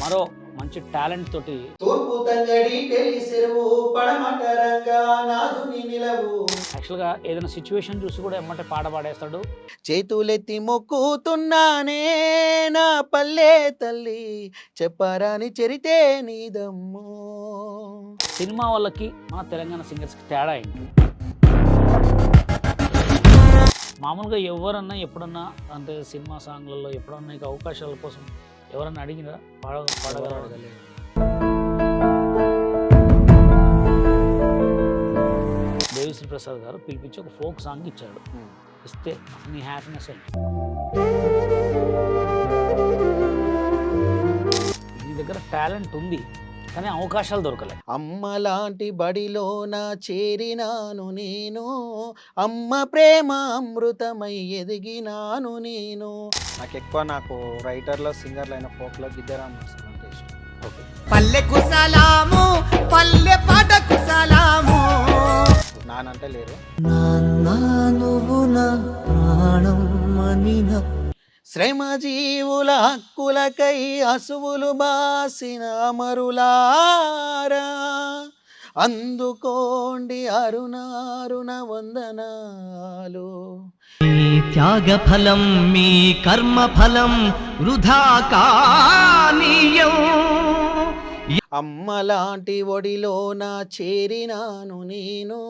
మరో మంచి టాలెంట్ తోటి తూర్పు తంగడి తెలిసెరువు పడమట రంగా నాదుని నిలవు యాక్చువల్గా ఏదైనా సిచ్యువేషన్ చూసి కూడా ఎమ్మటే పాట పాడేస్తాడు. చేతులెత్తి మొక్కుతున్నానే నా పల్లె తల్లి చెప్పరాని చరితే నీదమ్మో. సినిమా వాళ్ళకి మన తెలంగాణ సింగర్స్కి తేడా ఏంటి? మామూలుగా ఎవరన్నా ఎప్పుడన్నా అంటే సినిమా సాంగ్లలో ఎప్పుడన్నా నీకు అవకాశాల కోసం ఎవరన్నా అడిగినా పాడగలరు. దేవిశ్రీ ప్రసాద్ గారు పిలిపించి ఒక ఫోక్ సాంగ్ ఇచ్చాడు. ఇస్తే నీ హ్యాపీనెస్ అయింది. నీ దగ్గర టాలెంట్ ఉంది కానీ అవకాశాలు దొరకలేదు. అమ్మ లాంటి బడిలోన చేరినాను నేను, అమ్మ ప్రేమ అమృతమై ఎదిగినాను నేను. నాకు రైటర్లో సింగర్లు అయిన ఫోక్లో గిద్దరామ్ అంటే ఇష్టం. ఓకే, పల్లెకు సలాము పల్లె పాటకు సలాము. నానంటే లేరు. నువ్వు నా ప్రాణం అనిన శ్రమజీవుల హక్కులకై అసువులు బాసిన అమరులారా అందుకోండి అరుణారుణ వందనాలు. మీ త్యాగ ఫలం మీ కర్మ ఫలం వృధా కానీయం. అమ్మ లాంటి ఒడిలోన చేరినాను నేను,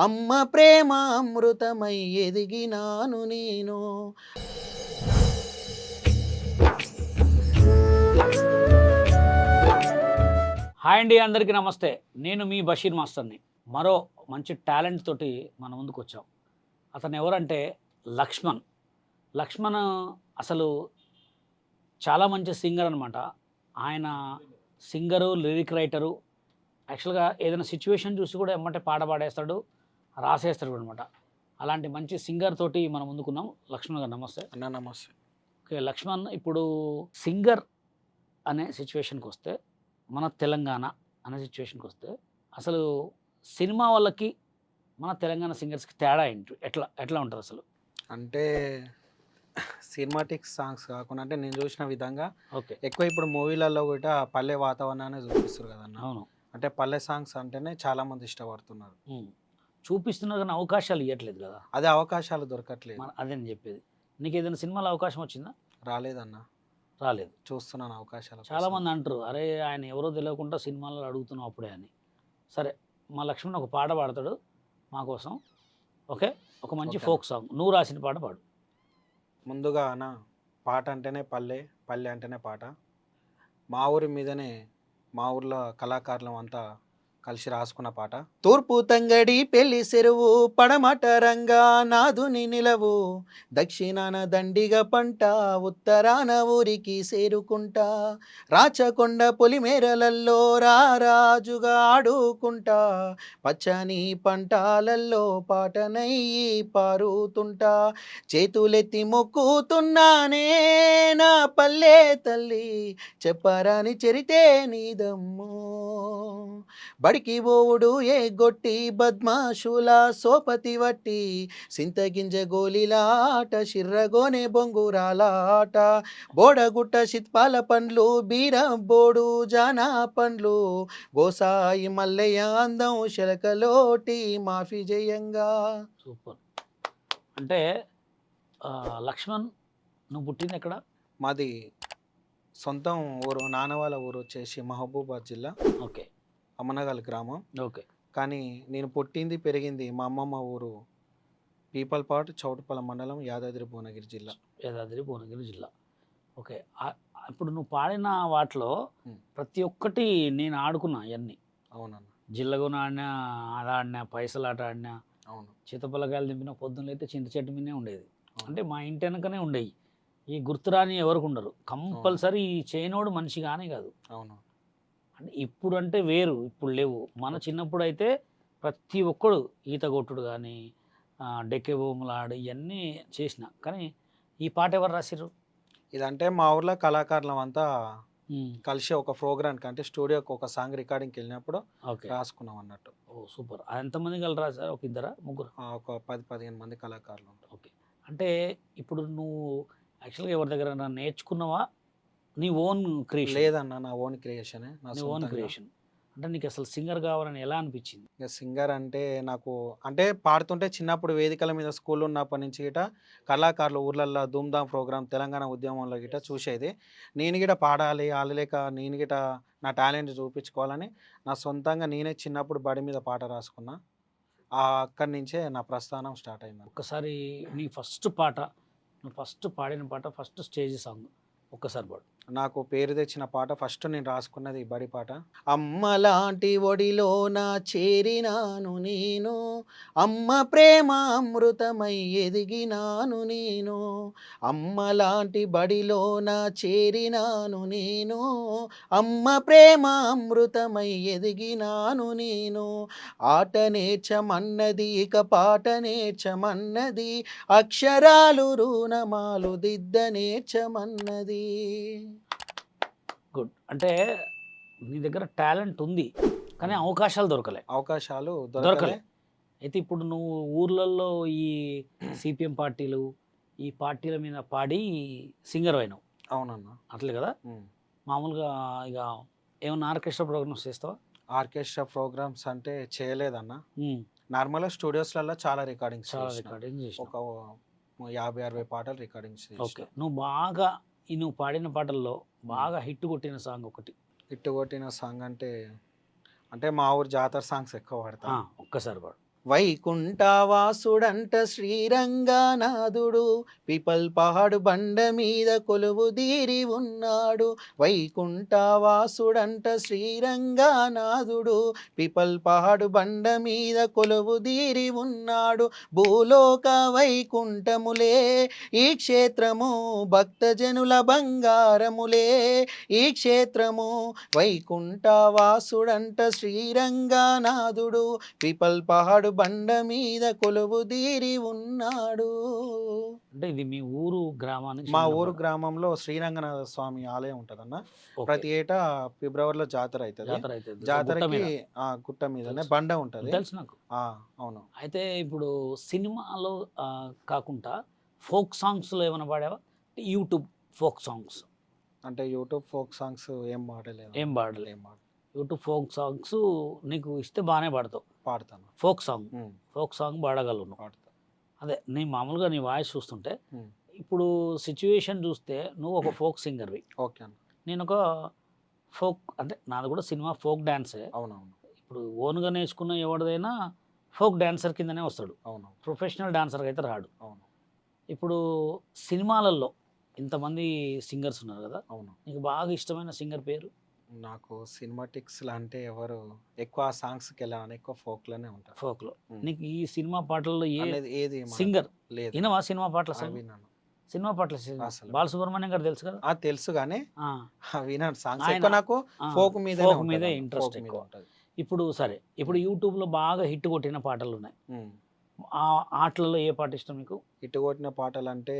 అమ్మ ప్రేమ అమృతమై ఎదిగినాను నేను. హాయ్ అండి, అందరికీ నమస్తే. నేను మీ బషీర్ మాస్టర్ని. మరో మంచి టాలెంట్ తోటి మన ముందుకు వచ్చాం. అతను ఎవరంటే లక్ష్మణ్. లక్ష్మణ్ అసలు చాలా మంచి సింగర్ అనమాట. ఆయన సింగరు, లిరిక్ రైటరు. యాక్చువల్గా ఏదైనా సిచ్యువేషన్ చూసి కూడా ఎమ్మటే పాట పాడేస్తాడు, రాసేస్తాడు అనమాట. అలాంటి మంచి సింగర్ తోటి మనం ముందుకున్నాం. లక్ష్మణ్ గారు నమస్తే. అన్న నమస్తే. ఓకే లక్ష్మణ్, ఇప్పుడు సింగర్ అనే సిచ్యువేషన్కి వస్తే, మన తెలంగాణ అనే సిచ్యువేషన్కి వస్తే అసలు సినిమా వాళ్ళకి మన తెలంగాణ సింగర్స్కి తేడా ఏంటి? ఎట్లా ఎట్లా ఉంటుంది అసలు? అంటే సినిమాటిక్ సాంగ్స్ కాకుండా అంటే నేను చూసిన విధంగా ఓకే, ఎక్కువ ఇప్పుడు మూవీలలో కూడా పల్లె వాతావరణాన్ని చూపిస్తారు కదన్న. అవును, అంటే పల్లె సాంగ్స్ అంటేనే చాలా మంది ఇష్టపడుతున్నారు. చూపిస్తున్నారు కానీ అవకాశాలు ఇవ్వట్లేదు కదా. అదే అవకాశాలు దొరకట్లేదు. అదే నేను చెప్పేది. నీకు ఏదైనా సినిమాలో అవకాశం వచ్చిందా? రాలేదన్న, రాలేదు. చూస్తున్నాను అవకాశాలు. చాలామంది అంటారు, అరే ఆయన ఎవరో తెలియకుండా సినిమాలో అడుగుతున్నావు అప్పుడే అని. సరే, మా లక్ష్మణ్ ఒక పాట పాడతాడు మా కోసం. ఓకే, ఒక మంచి ఫోక్ సాంగ్ నువ్వు రాసిన పాట పాడు. ముందుగా అన్న, పాట అంటేనే పల్లె, పల్లె అంటేనే పాట. మా ఊరి మీదనే మా ఊర్లో కళాకారులం అంతా కలిసి రాసుకున్న పాట. తూర్పు తంగడి పెళ్లి చెరువు పడమట రంగా నాదుని నిలవు, దక్షిణాన దండిగ పంట ఉత్తరాన ఊరికి చేరుకుంటా, రాచకొండ పొలిమేరలల్లో రారాజుగా ఆడుకుంటా, పచ్చని పంటాలల్లో పాటనయ్యి పారుతుంటా, చేతులెత్తి మొక్కుతున్నానే నా పల్లె తల్లి చెప్పరాని చరితే నీదమ్మో. బడికి ఓవుడు ఏ గొట్టి బద్మాషుల సోపతి వట్టి, సింతగింజ గోలిలాట శిర్రగోనె బొంగురాలాట, బోడగుట్ట శిత్పాల పండ్లు బీర బోడు జానా పండ్లు, గోసాయి మల్లయ్య అందం శలకలోటి మాఫీ జయంగా. సూపర్. అంటే లక్ష్మణ్, నువ్వు పుట్టింది ఎక్కడ? మాది సొంతం ఊరు, నాన్న వాళ్ళ ఊరు వచ్చేసి మహబూబాద్ జిల్లా, ఓకే, అమ్మనగల్ గ్రామం. ఓకే, కానీ నేను పుట్టింది పెరిగింది మా అమ్మమ్మ ఊరు పీపల్పాట్, చౌటుపల్లి మండలం, యాదాద్రి భువనగిరి జిల్లా. యాదాద్రి భువనగిరి జిల్లా. ఓకే, ఇప్పుడు నువ్వు పాడిన వాటిలో ప్రతి ఒక్కటి నేను ఆడుకున్నా అవన్నీ. అవునన్న. జిల్లగొన ఆడినా, ఆడ ఆడినా, పైసలు ఆట ఆడినా, అవును. చిత్తపల్లకాయలు దింపిన పొద్దున్న అయితే చింత చెట్టు మీదనే ఉండేది. అంటే మా ఇంటి వెనకనే ఉండేవి. ఈ గుర్తురాని ఎవరికి ఉండరు. కంపల్సరీ ఈ చేయనోడు మనిషి కానీ కాదు. అవును. అంటే ఇప్పుడు అంటే వేరు, ఇప్పుడు లేవు. మన చిన్నప్పుడు అయితే ప్రతి ఒక్కడు ఈత కొట్టుడు కానీ, డెక్కే భూములు ఆడు ఇవన్నీ చేసిన. కానీ ఈ పాట ఎవరు రాసిర్రు? ఇదంటే మా ఊర్లో కళాకారులం అంతా కలిసి ఒక ప్రోగ్రామ్కి అంటే స్టూడియోకి ఒక సాంగ్ రికార్డింగ్కి వెళ్ళినప్పుడు ఓకే రాసుకున్నాం అన్నట్టు. ఓ సూపర్. ఎంతమంది కలిసి రాశారు? ఒక ఇద్దరా, ముగ్గురు? ఒక 10-15 మంది కళాకారులు ఉంటారు. ఓకే. అంటే ఇప్పుడు నువ్వు యాక్చువల్గా ఎవరి దగ్గర నేర్చుకున్నావా, నీ ఓన్ క్రియేషన్, లేదన్న, నా ఓన్ క్రియేషనే, నా నీ ఓన్ సొంతంగా. క్రియేషన్. అంటే నీకు అసలు సింగర్ కావాలని ఎలా అనిపించింది? ఇక సింగర్ అంటే నాకు అంటే పాడుతుంటే చిన్నప్పుడు వేదికల మీద స్కూల్ ఉన్నప్పటి నుంచి గిట కళాకారులు ఊర్లల్లో ధూమ్ధామ్ ప్రోగ్రామ్ తెలంగాణ ఉద్యమంలో గిట చూసేది. నేను గిట పాడాలి ఆలలేక నేను గిట నా టాలెంట్ చూపించుకోవాలని నా సొంతంగా నేనే చిన్నప్పుడు బడి మీద పాట రాసుకున్నా. అక్కడి నుంచే నా ప్రస్థానం స్టార్ట్ అయింది. ఒక్కసారి నీ ఫస్ట్ పాట, నువ్వు ఫస్ట్ పాడిన పాట, ఫస్ట్ స్టేజ్ సాంగ్ ఒక్కసారి పాడు. నాకు పేరు తెచ్చిన పాట ఫస్ట్ నేను రాసుకున్నది ఈ బడి పాట. అమ్మలాంటి ఒడిలోన చేరినాను నేను, అమ్మ ప్రేమ అమృతమై ఎదిగినాను నేను, అమ్మలాంటి బడిలోన చేరినాను నేను, అమ్మ ప్రేమ అమృతమై ఎదిగినాను నేను, ఆట నేర్చమన్నది ఇక పాట నేర్చమన్నది, అక్షరాలు రుణమాలు దిద్ద నేర్చమన్నది. గుడ్. అంటే నీ దగ్గర టాలెంట్ ఉంది కానీ అవకాశాలు దొరకలే. అవకాశాలు దొరకలే. దొరకలే. అయితే ఇప్పుడు నువ్వు ఊర్లలో ఈ సిపిఎం పార్టీలు, ఈ పార్టీల మీద పాడి సింగర్ అయినావు, అవునన్నా. అట్లే కదా? మామూలుగా ఇక ఏమన్నా ఆర్కెస్ట్రా ప్రోగ్రామ్స్ చేస్తావా? ఆర్కెస్ట్రా ప్రోగ్రామ్స్ అంటే చేయలేదన్న. ఉమ్, నార్మల్గా స్టూడియోస్లలో చాలా రికార్డింగ్స్ చాలా చేసిన. రికార్డింగ్ చేసినావు. ఒక 50-60 పాటలు రికార్డింగ్స్ ఓకే. నువ్వు బాగా నువ్వు పాడిన పాటల్లో బాగా హిట్ కొట్టిన సాంగ్ ఒకటి. హిట్ కొట్టిన సాంగ్ అంటే మా ఊరు జాతర సాంగ్స్ ఎక్కువ పాడతా. ఒక్కసారి పాడు. వైకుంఠవాసుడంట శ్రీరంగనాథుడు, పీపల్ పహాడు బండ మీద కొలువు దీరి ఉన్నాడు. వైకుంఠవాసుడంట శ్రీరంగనాథుడు, పీపల్ పహాడు బండ మీద కొలువు దీరి ఉన్నాడు. భూలోక వైకుంఠములే ఈ క్షేత్రము, భక్తజనుల బంగారములే ఈ క్షేత్రము. వైకుంఠవాసుడంట శ్రీరంగనాథుడు, పీపల్ పహాడు బండ మీద కొలువు దీరి ఉన్నాడు. అంటే ఇది మీ ఊరు గ్రామానికి మా చెందిన ఊరు పాట. గ్రామంలో శ్రీరంగనాథ స్వామి ఆలయం ఉంటదన్న. ఓకే. ప్రతి ఏటా ఫిబ్రవరిలో జాతర అవుతుంది. జాతర అయితే గుట్ట జాతరకి మీద. గుట్ట మీదనే తెలుసు. బండ ఉంటది. తెలుసు నాకు. అవును. అయితే ఇప్పుడు సినిమాలో కాకుండా ఫోక్ సాంగ్స్లో ఏమైనా పాడావా? యూట్యూబ్ ఫోక్ సాంగ్స్ అంటే యూట్యూబ్ ఫోక్ సాంగ్స్ ఏం పాడలేదు. ఏం పాడలే? ఏం పాడ యూట్యూబ్ ఫోక్ సాంగ్స్ నీకు ఇస్తే బాగానే పాడతావు. పాడతాను. ఫోక్ సాంగ్, ఉమ్, ఫోక్ సాంగ్ పాడగలను నువ్వు. పాడతా. అదే నీ మామూలుగా నీ వాయిస్ చూస్తుంటే ఉమ్, ఇప్పుడు సిచ్యువేషన్ చూస్తే నువ్వు ఒక ఫోక్ సింగర్వి, ఓకే అన్న. నేను ఒక ఫోక్, అంటే నాది కూడా సినిమా ఫోక్ డ్యాన్సే. అవునవును. ఇప్పుడు ఓన్గా నేర్చుకున్న ఎవరిదైనా ఫోక్ డాన్సర్ కిందనే వస్తాడు, అవును. ప్రొఫెషనల్ డాన్సర్కి అయితే రాడు. అవును. ఇప్పుడు సినిమాలలో ఇంతమంది సింగర్స్ ఉన్నారు కదా, అవును. నీకు బాగా ఇష్టమైన సింగర్ పేరు? నాకు సినిమాటిక్స్ అంటే ఎవరు ఎక్కువ సాంగ్స్కి వెళ్ళాను, ఎక్కువ ఫోక్లోనే ఉంటాను. ఫోక్లో ఉమ్. నీకు ఈ సినిమా పాటల్లో ఏ అనేది ఏది మనకు సింగర్ లేదు. వినవా? సినిమా పాటలు అసలు విన్నాను. సినిమా పాటలు అసలు. బాలసుబ్రహ్మణ్యం గారు తెలుసు కదా? తెలుసు కానీ ఆ, విన్నాను. సాంగ్స్ ఆయన- ఎక్కువ నాకు ఆ, ఫోక్ మీదే folk మీదే interest ఎక్కువ. ఉంటుంది. ఇప్పుడు సరే, ఇప్పుడు యూట్యూబ్లో బాగా హిట్ కొట్టిన పాటలు ఉన్నాయి, ఆ ఆటలలో ఏ పాట ఇష్టం నీకు? ఇటు కొట్టిన పాటలు అంటే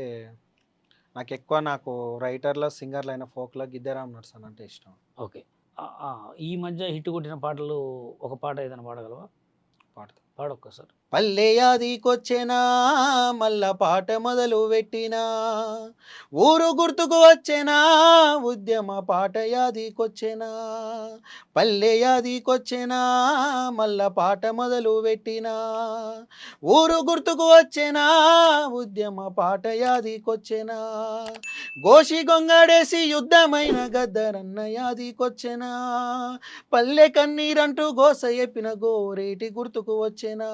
నాకు రైటర్లో సింగర్లు అయిన ఫోక్లో గిద్దరామ్ నర్సన్ అంటే ఇష్టం. ఓకే. ఈ మధ్య హిట్ కొట్టిన పాటలు ఒక పాట ఏదైనా పాడగలవా? పాడతా. పాడొక్కసారి. పల్లె యాదికొచ్చెనా మల్ల పాట మొదలు పెట్టినా, ఊరు గుర్తుకు వచ్చెనా ఉద్యమ పాట యాదికొచ్చెనా, పల్లె యాదికొచ్చెనా మల్ల పాట మొదలు పెట్టినా, ఊరు గుర్తుకు వచ్చెనా ఉద్యమ పాట యాదికొచ్చెనా, గోషి గొంగడేసి యుద్ధమైన గద్దరన్న యాదికొచ్చెనా, పల్లె కన్నీరంటూ గోస ఎప్పిన గోరేటి గుర్తుకు వచ్చెనా,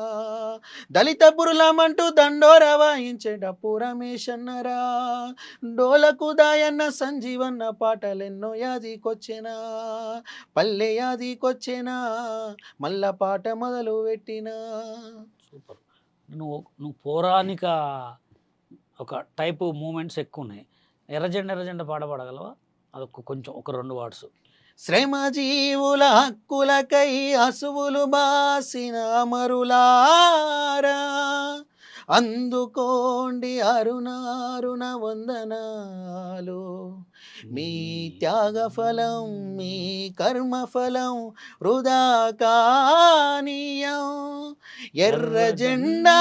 దళిత పురులమంటూ దండోర వాయించేటప్పు రమేష్ అన్నరా, డోలకు దాయన్న సంజీవన్న పాటలెన్నో యాదికొచ్చెనా, పల్లె యాదికొచ్చెనా మల్ల పాట మొదలు పెట్టినా. సూపర్. నువ్వు పౌరాణిక ఒక టైపు మూమెంట్స్ ఎక్కువ ఉన్నాయి. ఎర్రజెండ ఎర్రజెండ పాట పాడగలవా? అదొక కొంచెం ఒక 2 వర్డ్స్. శ్రమజీవుల హక్కులకై అసువులు బాసిన అమరులారా, అందుకోండి అరుణారుణ వందనాలు, మీ త్యాగ ఫలం మీ కర్మ ఫలం వృధా కానీయం, ఎర్ర జెండా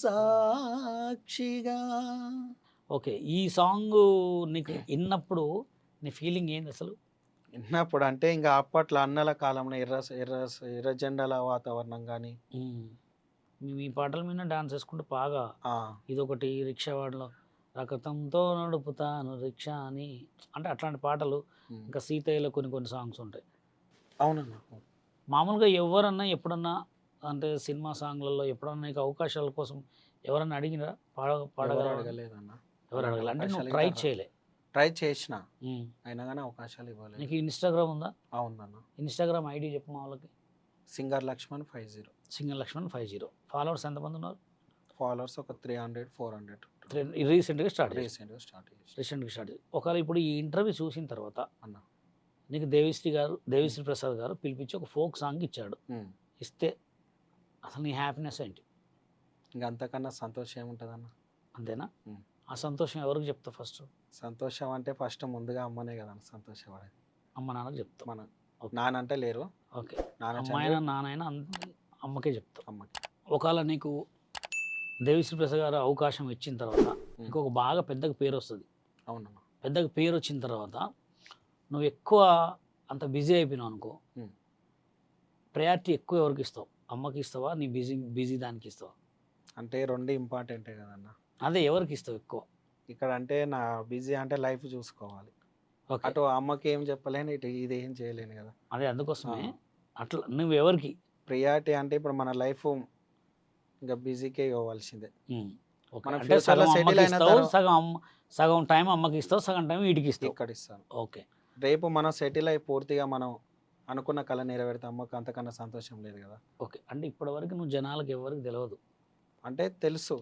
సాక్షిగా. ఓకే. ఈ సాంగ్ నీకు ఇన్నప్పుడు నీ ఫీలింగ్ ఏంది అసలు? విన్నప్పుడు అంటే ఇంకా అప్పట్లో అన్నల కాలంలో ఎర్ర జెండాల వాతావరణం కానీ హ్మ్. మీ పాటల మీద డాన్స్ చేసుకుంటూ బాగా ఇదొకటి రిక్షా వాడలో రకతంతో నడుపుతాను రిక్షా అని అంటే అట్లాంటి పాటలు ఇంకా సీతయ్యలో కొన్ని సాంగ్స్ ఉంటాయి. అవునన్నా. మామూలుగా ఎవరన్నా ఎప్పుడన్నా అంటే సినిమా సాంగ్లలో ఎప్పుడన్నా నీకు అవకాశాల కోసం ఎవరన్నా అడిగినా ఎవరు పాడగలవా? అడగలేదన్న. ఎవరు అడగలే అంటే నువ్వు అవకాశాలు ట్రై ఇంకా చేయలే. ట్రై చేసిన ఉమ్. అయినా కానీ అవకాశాలు ఇవ్వలేదు. నీకు ఇన్స్టాగ్రామ్ ఉందా? అవునన్న. ఇన్స్టాగ్రామ్ ఐడి చెప్పు మా వాళ్ళకి. Singer Lakshman 50. Single Lakshman 50. Followers ఎంతమంది ఉన్నారు? ఫాలోవర్స్ ఒక 300-400 రీసెంట్గా స్టార్ట్ చేసి రీసెంట్గా స్టార్ట్ చేసి రీసెంట్గా స్టార్ట్ చేసి ఒకవేళ ఇప్పుడు ఈ ఇంటర్వ్యూ చూసిన తర్వాత అన్న. నీకు దేవిశ్రీ ప్రసాద్ గారు పిలిపించి ఒక ఫోక్ సాంగ్ ఇచ్చాడు. ఇస్తే అసలు నీ హ్యాపీనెస్ ఏంటి? ఇంకా అంతకన్నా సంతోషం ఏముంటుందన్న. అంతేనా? ఉమ్. ఆ సంతోషం ఎవరికి చెప్తావు ఫస్ట్? సంతోషం అంటే ఫస్ట్ ముందుగా అమ్మనే కదన్న సంతోషపడేది. అమ్మ నాన్నకి చెప్తావు. మన నాన్న అంటే లేరు. ఓకే. నాన్న అమ్మాయినా నాన్నైనా అమ్మకే చెప్తావు. అమ్మకి. ఒకవేళ నీకు దేవిశ్రీ ప్రసాద్ గారు అవకాశం ఇచ్చిన తర్వాత ఇంకొక బాగా పెద్దగా పేరు వస్తుంది. అవునమ్మా. పెద్దగా పేరు వచ్చిన తర్వాత నువ్వు ఎక్కువ అంత బిజీ అయిపోయినావు అనుకో, ప్రయారిటీ ఎక్కువ ఎవరికి ఇస్తావు? అమ్మకి ఇస్తావా, నీ బిజీ దానికి ఇస్తావా? అంటే రెండు ఇంపార్టెంటే కదన్న. అదే ఎవరికి ఇస్తావు ఎక్కువ? ఇక్కడ అంటే నా బిజీ అంటే లైఫ్ చూసుకోవాలి. ఓకే. అటు అమ్మకి ఏం చెప్పలేను, ఇటు ఇది ఏం చేయలేను కదా. అదే అందుకోసమే అట్లా నువ్వు ఎవరికి ప్రియారిటీ అంటే ఇప్పుడు మన లైఫ్ ఇంకా బిజీకే ఇవ్వవలసిందే. ఓకే. మన అంటే ఫ్యూచర్లో సగం సెటిల్ అమ్మకి అయిన ఇస్తావు, తర్వాత సగం టైం అమ్మకి ఇస్తావు, సగం టైం వీటికి ఇస్తావు. ఇక్కడ ఇస్తాను. ఓకే. రేపు మనం సెటిల్ అయి పూర్తిగా మనం అనుకున్న కళ నెరవేరితే అమ్మకు అంతకన్నా సంతోషం లేదు కదా. ఓకే. అంటే ఇప్పటివరకు నువ్వు జనాలకు ఎవరికి తెలియదు అంటే తెలుసు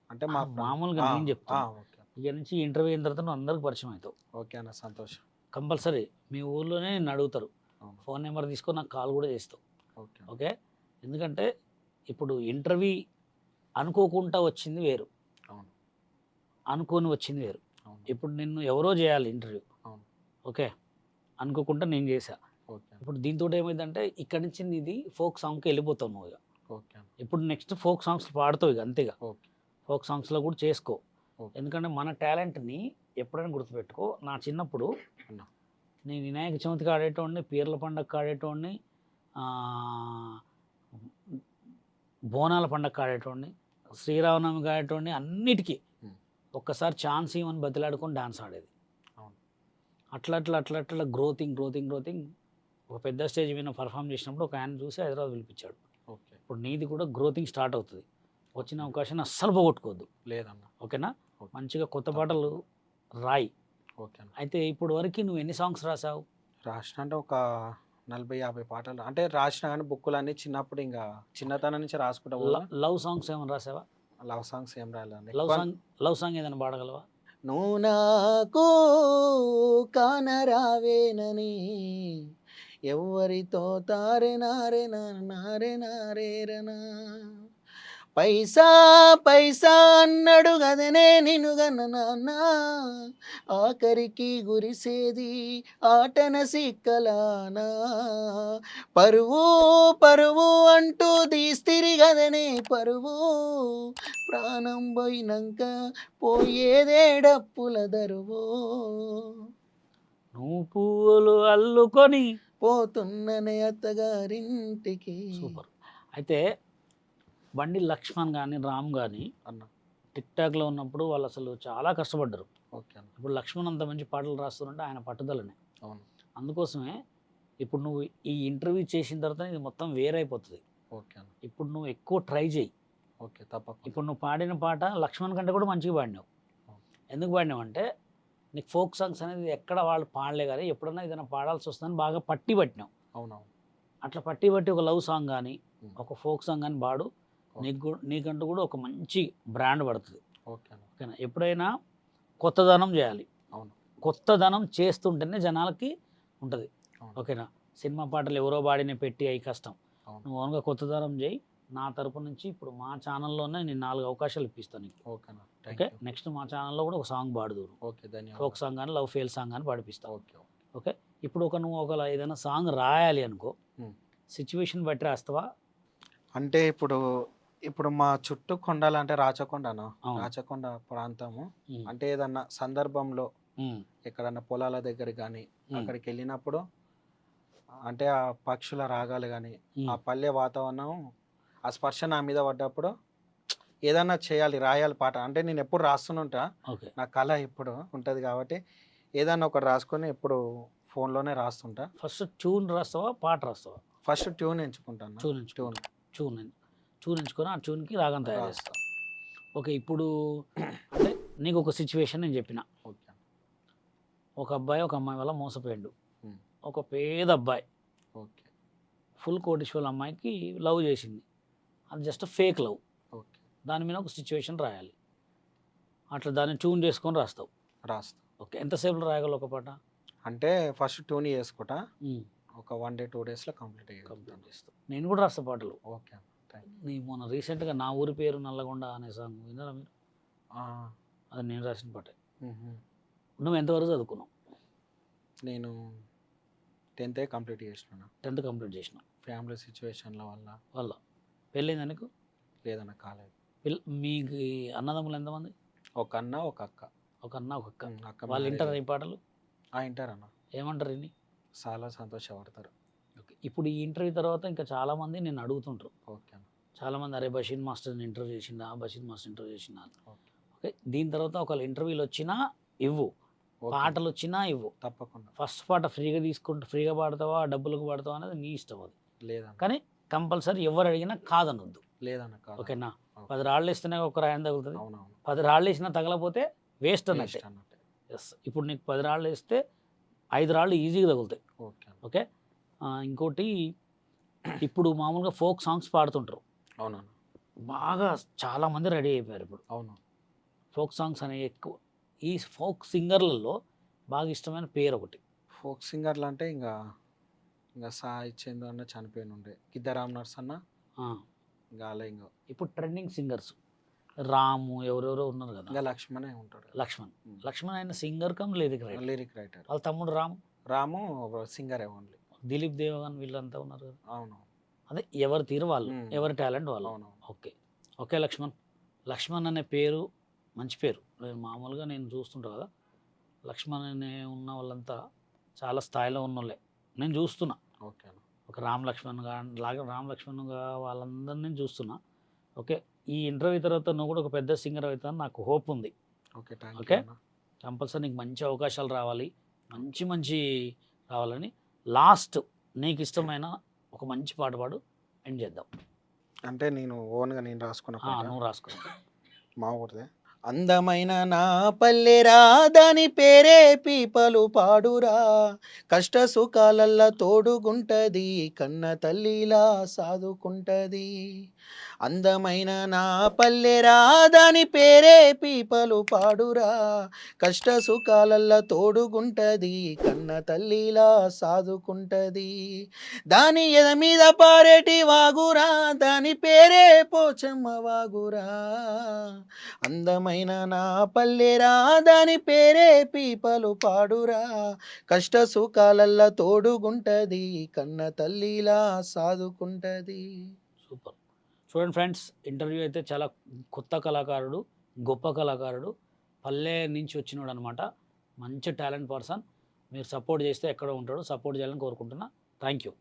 అంటే మా మామూలుగా నేను చెప్తాను. ఓకే. ఇక నుంచి ఇంటర్వ్యూ అయిన తర్వాత నువ్వు అందరికి పరిచయం అవుతావు. ఓకే అన్న, సంతోషం. కంపల్సరీ మీ ఊర్లోనే నిన్ను అడుగుతారు. అవును. ఫోన్ నెంబర్ తీసుకొని నాకు కాల్ కూడా చేస్తావు. ఓకే. ఓకే. ఎందుకంటే ఇప్పుడు ఇంటర్వ్యూ అనుకోకుండా వచ్చింది వేరు, అవును. అనుకోని వచ్చింది వేరు. అవును. ఇప్పుడు నిన్ను ఎవరో చేయాలి ఇంటర్వ్యూ. అవును. ఓకే. అనుకోకుండా నేను చేశా. ఓకే. ఇప్పుడు దీంతో ఏమైందంటే ఇక్కడి నుంచి నీది ఫోక్ సాంగ్కి వెళ్ళిపోతావు నువ్వు ఇక. ఓకే. ఇప్పుడు నెక్స్ట్ ఫోక్ సాంగ్స్ పాడుతావు ఇక అంతేగా. ఓకే. ఫోక్ సాంగ్స్లో కూడా చేసుకో. ఓకే. ఎందుకంటే మన టాలెంట్ని ఎప్పుడైనా గుర్తుపెట్టుకో. నా చిన్నప్పుడు అన్న. నేను వినాయక చవితికి ఆడేటోడిని, పీర్ల పండగకి ఆడేటోడిని, బోనాల పండగకి ఆడేటోడిని, శ్రీరామనవమికి ఆడేటోడిని, అన్నిటికీ ఒక్కసారి ఛాన్స్ ఇవ్వని బతిలాడుకొని డాన్స్ ఆడేది. అవును. అట్లా గ్రోతింగ్ ఒక పెద్ద స్టేజ్ మీద పర్ఫామ్ చేసినప్పుడు ఒక ఆయన చూసి హైదరాబాద్ పిలిపించాడు. ఓకే. ఇప్పుడు నీది కూడా గ్రోతింగ్ స్టార్ట్ అవుతుంది. వచ్చిన అవకాశాన్ని అస్సలు పోగొట్టుకోవద్దు. లేదన్న. ఓకేనా? ఓకే. మంచిగా కొత్త పాటలు రాయి. ఓకే అన్న. అయితే ఇప్పుడు వరకు నువ్వు ఎన్ని సాంగ్స్ రాసావు? రాసిన అంటే ఒక 40-50 పాటలు అంటే రాసిన కానీ బుక్కులన్నీ చిన్నప్పుడు ఇంకా చిన్నతనం నుంచి రాసుకుంటా పోదా. లవ్ సాంగ్స్ ఏమైనా రాసావా? లవ్ సాంగ్స్ ఏం రాలేదండి. లవ్ సాంగ్ ఏదైనా పాడగలవా? నువ్వు నాకు కానరావేనని ఎవరితో తారే నారే నారే నారేరనా పైసా పైసా అన్నాడు గదనే నిన్ను గన్న నాన్న ఆఖరికి గురిసేది ఆటన సిక్కలానా పరువు పరువు అంటూ తీస్తిరి గదనే పరువు ప్రాణం పోయినాక పోయేదేడప్పుల దరువు నువ్వు పువ్వులు అల్లుకొని పోతున్ననే అత్తగారింటికి. సూపర్. అయితే బండి లక్ష్మణ్ కానీ రామ్ కానీ అన్న. టిక్టాక్లో ఉన్నప్పుడు వాళ్ళు అసలు చాలా కష్టపడ్డారు. ఓకే అన్న. ఇప్పుడు లక్ష్మణ్ అంత మంచి పాటలు రాస్తుంటే ఆయన పట్టుదలనే. అవును. అందుకోసమే ఇప్పుడు నువ్వు ఈ ఇంటర్వ్యూ చేసిన తర్వాత ఇది మొత్తం వేరైపోతుంది. ఓకే అన్న. ఇప్పుడు నువ్వు ఎక్కువ ట్రై చేయి. ఓకే తప్పకుండా. ఇప్పుడు నువ్వు పాడిన పాట లక్ష్మణ్ కంటే కూడా మంచిగా పాడినావు. ఎందుకు పాడినావు అంటే నీకు ఫోక్ సాంగ్స్ అనేది ఎక్కడ వాళ్ళు పాడలే కానీ ఎప్పుడన్నా ఏదైనా పాడాల్సి వస్తుందని బాగా పట్టి పట్టినావు. అవునవును. అట్లా పట్టి పట్టి ఒక లవ్ సాంగ్ కానీ ఒక ఫోక్ సాంగ్ కానీ పాడు. నీకంటూ కూడా ఒక మంచి బ్రాండ్ పడుతుంది. ఓకేనా? ఎప్పుడైనా కొత్తదనం చేయాలి. అవును. కొత్తదనం చేస్తుంటేనే జనాలకి ఉంటుంది. ఓకేనా? సినిమా పాటలు ఎవరో పాడిన పెట్టి అయి కష్టం. నువ్వు ఓన్గా కొత్తదనం చేయి. నా తరపు నుంచి ఇప్పుడు మా ఛానల్లోనే నేను 4 అవకాశాలు ఇప్పిస్తాను నీకు. ఓకే. నెక్స్ట్ మా ఛానల్లో కూడా ఒక సాంగ్ పాడుదు. ఓకే. ధన్యవాదాలు. ఫోక్ సాంగ్ కానీ లవ్ ఫెయిల్ సాంగ్ కానీ పాడిపిస్తావు. ఓకే. ఓకే. ఇప్పుడు నువ్వు ఒక ఏదైనా సాంగ్ రాయాలి అనుకో, సిచ్యువేషన్ బట్టి రాస్తావా? అంటే ఇప్పుడు ఇప్పుడు మా చుట్టూ కొండలు అంటే రాచకొండను, అవును. రాచకొండ ప్రాంతము. ఉమ్, అంటే ఏదన్నా సందర్భంలో ఉమ్, ఎక్కడన్నా పొలాల దగ్గర కానీ ఉమ్, అక్కడికి వెళ్ళినప్పుడు అంటే ఆ పక్షుల రాగాలు కానీ ఆ ఉమ్. పల్లె వాతావరణం ఆ స్పర్శ నా మీద పడ్డప్పుడు ఏదన్నా చేయాలి, రాయాలి పాట. అంటే నేను ఎప్పుడు రాస్తుంటా, ఓకే. నా కళ ఎప్పుడు ఉంటుంది కాబట్టి ఏదన్నా ఒకటి రాసుకొని ఎప్పుడు ఫోన్లోనే రాస్తుంటా. ఫస్ట్ ట్యూన్ రాస్తావా, పాట రాస్తావా? ఫస్ట్ ట్యూన్ ఎంచుకుంటాను. ట్యూన్ ఎంచుకుంటా. ట్యూన్ ట్యూన్ ఎంచుకొని ఆ ట్యూన్కి రాగం తయారు రాస్తా. చేస్తావు. ఓకే. ఇప్పుడు అంటే నీకు ఒక సిచ్యువేషన్ నేను చెప్పిన. ఓకే. ఒక అబ్బాయి ఒక అమ్మాయి వల్ల మోసపోయాడు. ఉమ్. ఒక పేద అబ్బాయి ఓకే. ఫుల్ కోటీశ్వరుల అమ్మాయికి లవ్ చేసింది. అది జస్ట్ ఫేక్ లవ్. ఓకే. దాని మీద ఒక సిచ్యువేషన్ రాయాలి. అట్లా దాన్ని ట్యూన్ చేసుకొని రాస్తావు. రాస్తా. ఓకే. ఎంతసేపులో రాయగలవు ఒక పాట? అంటే ఫస్ట్ ట్యూన్ చేసుకుంటా, ఉమ్, ఒక 1 day 2 daysలో కంప్లీట్ కంప్లీట్ అయ్యి. చేస్తావు. నేను కూడా రాస్తా పాటలు. ఓకే. Thank you. నీ మొన్న రీసెంట్గా నా ఊరి పేరు నల్లగొండ అనే సాంగ్ విన్నారా మీరు? అది నేను రాసిన పాటే. నువ్వు ఎంతవరకు చదువుకున్నావు? నేను 10th కంప్లీట్ చేసినా. 10th కంప్లీట్ చేసిన ఫ్యామిలీ సిచ్యువేషన్ల వల్ల పెళ్ళైందా నీకు? లేదన్న కాలేదు. మీకు అన్నదమ్ములు ఎంతమంది? ఒక అన్న ఒక అక్క. ఒక అన్న ఒక అక్క. అక్క వాళ్ళు marriage వింటారా ఈ పాటలు? వింటారు అన్న, ఏమంటారు ఇన్ని? చాలా సంతోషపడతారు. ఓకే. ఇప్పుడు ఈ ఇంటర్వ్యూ తర్వాత ఇంకా చాలామంది నేను అడుగుతుంటారు. ఓకే అన్న. చాలామంది అరే బషీర్ మాస్టర్ని ఇంటర్వ్యూ చేసిందా, బషీర్ మాస్టర్ ఇంటర్వ్యూ చేసిందా అని. ఓకే. ఓకే. దీని తర్వాత ఒకవేళ ఇంటర్వ్యూలు వచ్చినా ఇవ్వు, ఓకే. పాటలు వచ్చినా ఇవ్వు. తప్పకుండా. ఫస్ట్ పాట ఫ్రీగా తీసుకుంటూ ఫ్రీగా పాడతావా, డబ్బులకు పాడతావా అనేది నీ ఇష్టం అది. లేదన్న. కానీ కంపల్సరీ ఎవరు అడిగినా కాదనొద్దు. లేదన్న కాదు. ఓకేనా? ఓకే. 10 రాళ్ళు వేస్తేనే ఒక రాయం తగులుతుంది. అవునవును. 10 రాళ్ళు వేసినా తగలపోతే వేస్ట్ అన్నట్టే. Waste అన్నట్టే. ఎస్. ఇప్పుడు నీకు 10 రాళ్ళు వేస్తే 5 రాళ్ళు ఈజీగా తగులుతాయి. ఓకే అన్న. ఓకే. ఇంకోటి ఇప్పుడు మామూలుగా ఫోక్ సాంగ్స్ పాడుతుంటారు. అవునన్న. బాగా చాలామంది రెడీ అయిపోయారు ఇప్పుడు అవును. ఫోక్ సాంగ్స్ అనేవి ఎక్కువ. ఈ ఫోక్ సింగర్లలో బాగా ఇష్టమైన పేరు ఒకటి. ఫోక్ సింగర్లు అంటే ఇంకా సాయి చందు అన్న చనిపోయిన ఉండే, గిద్దరామ్ నర్స్ అన్న, ఆ, ఇంకా అలా ఇంకా ఇప్పుడు ట్రెండింగ్ సింగర్స్ రాము ఎవరెవరో ఉన్నారు కదా. ఇంకా లక్ష్మణే ఉంటాడు. లక్ష్మణ్. లక్ష్మణ్ ఆయన singer come lyric writer. Lyric writer. వాళ్ళ తమ్ముడు రాము సింగరే ఓన్లీ. దిలీప్ దేవగన్ వీళ్ళంతా ఉన్నారు కదా. అవును. అదే ఎవరి తీరు వాళ్ళు, మ్మ్. ఎవరి టాలెంట్ వాళ్ళు. అవును. ఓకే. ఓకే. లక్ష్మణ్ అనే పేరు మంచి పేరు. నేను మామూలుగా నేను చూస్తుంటా కదా, లక్ష్మణ్ అనే ఉన్న వాళ్ళంతా చాలా స్థాయిలో ఉన్న వాళ్ళే నేను చూస్తున్నా. ఓకే అన్న. ఒక రామ్ లక్ష్మణ్ వాళ్ళందరినీ నేను చూస్తున్నా. ఓకే. ఈ ఇంటర్వ్యూ తర్వాత నువ్వు కూడా ఒక పెద్ద సింగర్ అవుతావు నాకు హోప్ ఉంది. ఓకే. Thank okay. యూ అన్న. కంపల్సరీ నీకు మంచి అవకాశాలు రావాలి, మంచి రావాలని. లాస్ట్ నీకు ఇష్టమైన ఒక మంచి పాట పాడు, ఎండ్ చేద్దాం. అంటే నేను ఓన్గా నేను రాసుకున్న పాట. నువ్వు రాసుకో. మా ఊరిదే. అందమైన నా పల్లెరా, దాని పేరే పీపలు పాడురా, కష్ట సుఖాలల్లా తోడుగుంటది, కన్న తల్లిలా సాదుకుంటది. అందమైన నా పల్లెరా, దాని పేరే పీపలు పాడురా, కష్ట సుఖాలల్లా తోడుగుంటది, కన్న తల్లిలా సాదుకుంటది. దాని ఎద మీద పారేటి వాగురా, దాని పేరే పోచమ్మ వాగురా. అందమైన నా పల్లెరా, దాని పేరే పీపలు పాడురా, కష్ట సుఖాలల్లా తోడుగుంటది, కన్న తల్లిలా సాదుకుంటది. సూపర్. చూడండి ఫ్రెండ్స్, ఇంటర్వ్యూ అయితే చాలా కొత్త కళాకారుడు, గొప్ప కళాకారుడు, పల్లె నుంచి వచ్చినాడు అనమాట. మంచి టాలెంట్ పర్సన్. మీరు సపోర్ట్ చేస్తే ఎక్కడ ఉంటాడో సపోర్ట్ చేయాలని కోరుకుంటున్నా. Thank you.